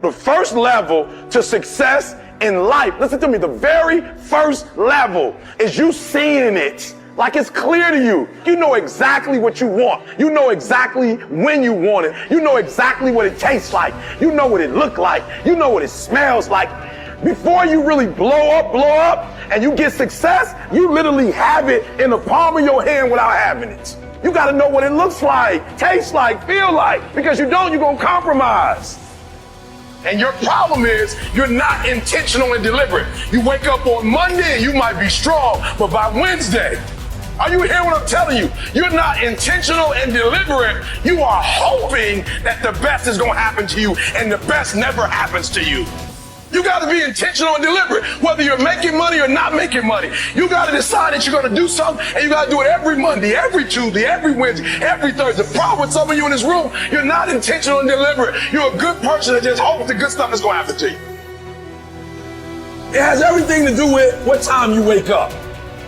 The first level to success in life, listen to me, the very first level is you seeing it like it's clear to you. You know exactly what you want. You know exactly when you want it. You know exactly what it tastes like. You know what it looks like. You know what it smells like. Before you really blow up, and you get success, you literally have it in the palm of your hand without having it. You gotta know what it looks like, tastes like, feel like, because you don't, you're gonna compromise. And your problem is you're not intentional and deliberate. You wake up on Monday and you might be strong, but by Wednesday, are you hearing what I'm telling you? You're not intentional and deliberate. You are hoping that the best is gonna happen to you, and the best never happens to you. You gotta be intentional and deliberate, whether you're making money or not making money. You gotta decide that you're gonna do something, and you gotta do it every Monday, every Tuesday, every Wednesday, every Thursday. The problem with some of you in this room, you're not intentional and deliberate. You're a good person that just hopes the good stuff is gonna happen to you. It has everything to do with what time you wake up.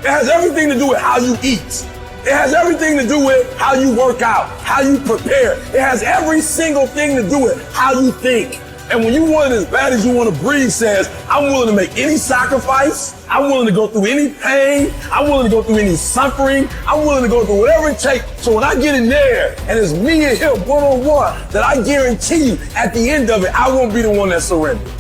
It has everything to do with how you eat. It has everything to do with how you work out, how you prepare. It has every single thing to do with how you think. And when you want it as bad as you want to breathe says, I'm willing to make any sacrifice. I'm willing to go through any pain. I'm willing to go through any suffering. I'm willing to go through whatever it takes. So when I get in there and it's me and him one-on-one, that I guarantee you at the end of it, I won't be the one that surrenders.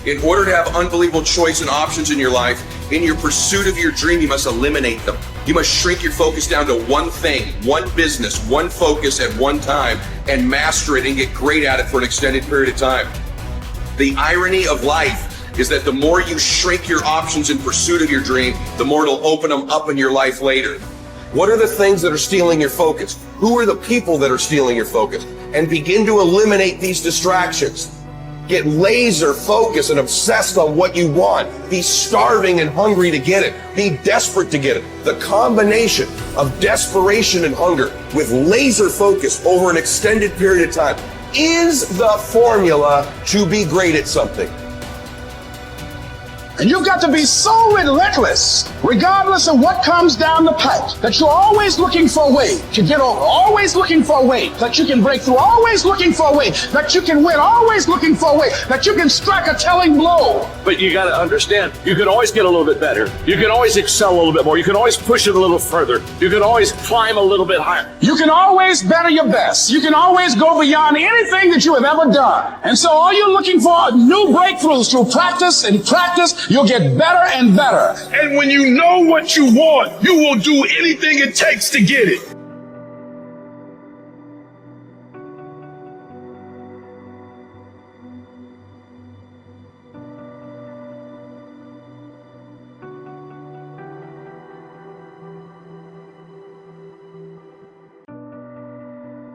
In order to have unbelievable choice and options in your life, in your pursuit of your dream, you must eliminate them. You must shrink your focus down to one thing, one business, one focus at one time, and master it and get great at it for an extended period of time. The irony of life is that the more you shrink your options in pursuit of your dream, the more it'll open them up in your life later. What are the things that are stealing your focus? Who are the people that are stealing your focus? And begin to eliminate these distractions. Get laser focused and obsessed on what you want. Be starving and hungry to get it. Be desperate to get it. The combination of desperation and hunger with laser focus over an extended period of time is the formula to be great at something. And you've got to be so relentless, regardless of what comes down the pipe, that you're always looking for a way to get over, always looking for a way that you can break through, always looking for a way that you can win, always looking for a way that you can strike a telling blow. But you got to understand, you can always get a little bit better. You can always excel a little bit more. You can always push it a little further. You can always climb a little bit higher. You can always better your best. You can always go beyond anything that you have ever done. And so all you're looking for are new breakthroughs through practice and practice. You'll get better and better. And when you know what you want, you will do anything it takes to get it.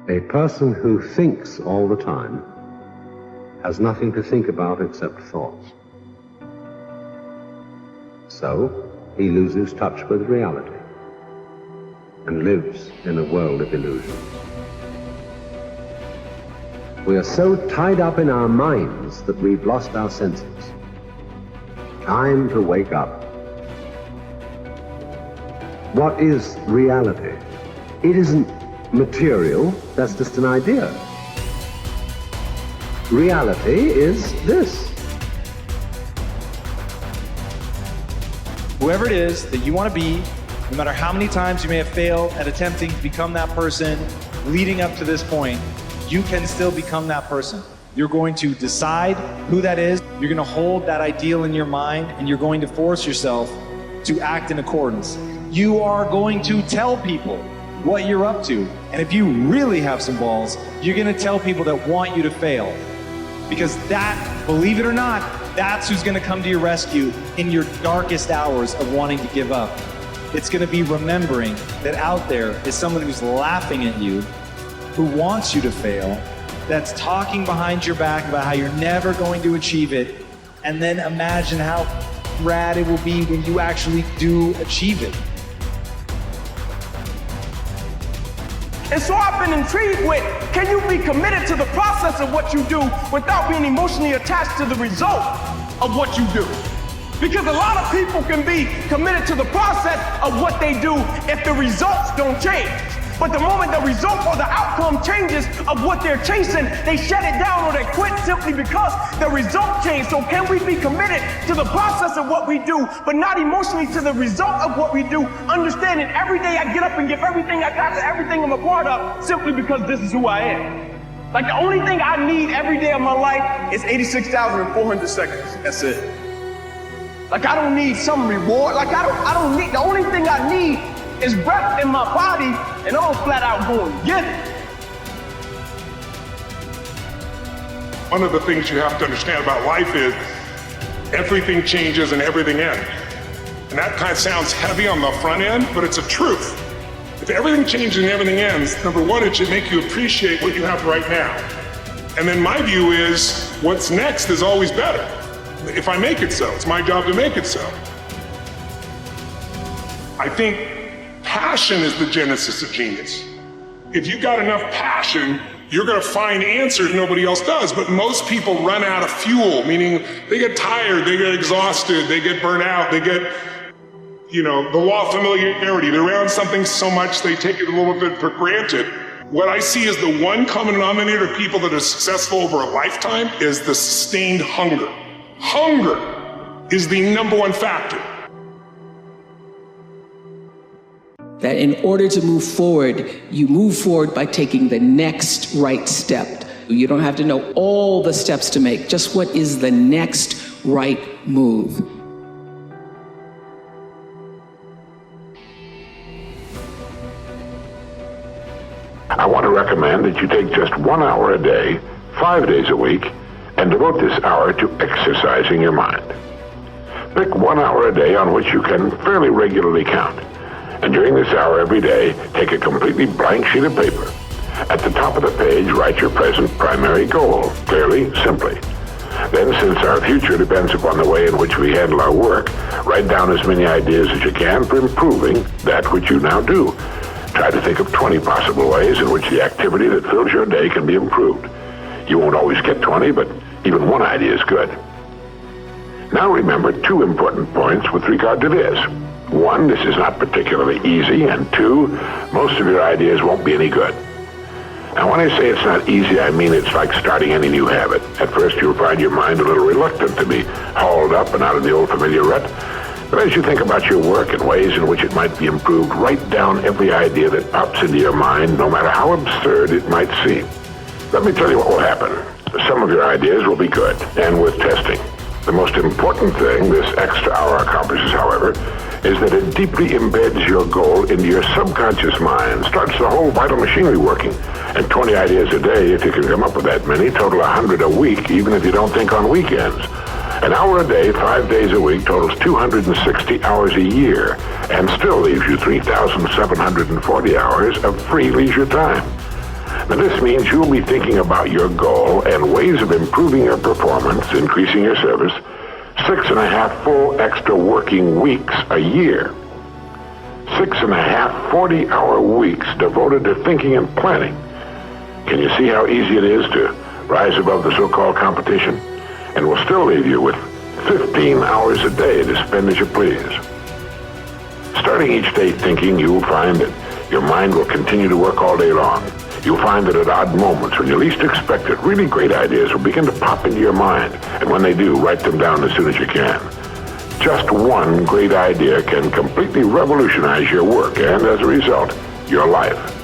A person who thinks all the time has nothing to think about except thoughts. So, he loses touch with reality and lives in a world of illusions. We are so tied up in our minds that we've lost our senses. Time to wake up. What is reality? It isn't material, that's just an idea. Reality is this. Whoever it is that you want to be, no matter how many times you may have failed at attempting to become that person leading up to this point, you can still become that person. You're going to decide who that is. You're going to hold that ideal in your mind, and you're going to force yourself to act in accordance. You are going to tell people what you're up to. And if you really have some balls, you're going to tell people that want you to fail. Because that, believe it or not, that's who's going to come to your rescue in your darkest hours of wanting to give up. It's going to be remembering that out there is someone who's laughing at you, who wants you to fail, that's talking behind your back about how you're never going to achieve it, and then imagine how rad it will be when you actually do achieve it. And so I've been intrigued with, can you be committed to the process of what you do without being emotionally attached to the result of what you do? Because a lot of people can be committed to the process of what they do if the results don't change. But the moment the result or the outcome changes of what they're chasing, they shut it down or they quit simply because the result changed. So can we be committed to the process of what we do, but not emotionally to the result of what we do, understanding every day I get up and give everything I got to everything I'm a part of simply because this is who I am. Like the only thing I need every day of my life is 86,400 seconds. That's it. Like I don't need some reward. Like I don't need, the only thing I need is breath in my body, and I'm flat out going to get it. One of the things you have to understand about life is everything changes and everything ends. And that kind of sounds heavy on the front end, but it's a truth. If everything changes and everything ends, number one, it should make you appreciate what you have right now. And then my view is, what's next is always better. If I make it so, it's my job to make it so. I think passion is the genesis of genius. If you've got enough passion, you're gonna find answers nobody else does. But most people run out of fuel, meaning they get tired, they get exhausted, they get burnt out, they get, the law of familiarity. They're around something so much they take it a little bit for granted. What I see as the one common denominator of people that are successful over a lifetime is the sustained hunger. Hunger is the number one factor. That in order to move forward, you move forward by taking the next right step. You don't have to know all the steps to make, just what is the next right move. I want to recommend that you take just 1 hour a day, 5 days a week, and devote this hour to exercising your mind. Pick 1 hour a day on which you can fairly regularly count. And during this hour every day, take a completely blank sheet of paper. At the top of the page, write your present primary goal, clearly, simply. Then, since our future depends upon the way in which we handle our work, write down as many ideas as you can for improving that which you now do. Try to think of 20 possible ways in which the activity that fills your day can be improved. You won't always get 20, but even one idea is good. Now remember 2 important points with regard to this. 1, this is not particularly easy, and 2, most of your ideas won't be any good. Now when I say it's not easy, I mean it's like starting any new habit. At first you'll find your mind a little reluctant to be hauled up and out of the old familiar rut. But as you think about your work and ways in which it might be improved, write down every idea that pops into your mind, no matter how absurd it might seem. Let me tell you what will happen. Some of your ideas will be good and worth testing. The most important thing this extra hour accomplishes, however, is that it deeply embeds your goal into your subconscious mind, starts the whole vital machinery working. And 20 ideas a day, if you can come up with that many, total 100 a week, even if you don't think on weekends. An hour a day, 5 days a week, totals 260 hours a year, and still leaves you 3,740 hours of free leisure time. Now this means you'll be thinking about your goal and ways of improving your performance, increasing your service, 6.5 full extra working weeks a year. 6.5 40-hour weeks devoted to thinking and planning. Can you see how easy it is to rise above the so-called competition? And will still leave you with 15 hours a day to spend as you please. Starting each day thinking, you'll find that your mind will continue to work all day long. You'll find that at odd moments, when you least expect it, really great ideas will begin to pop into your mind. And when they do, write them down as soon as you can. Just one great idea can completely revolutionize your work and, as a result, your life.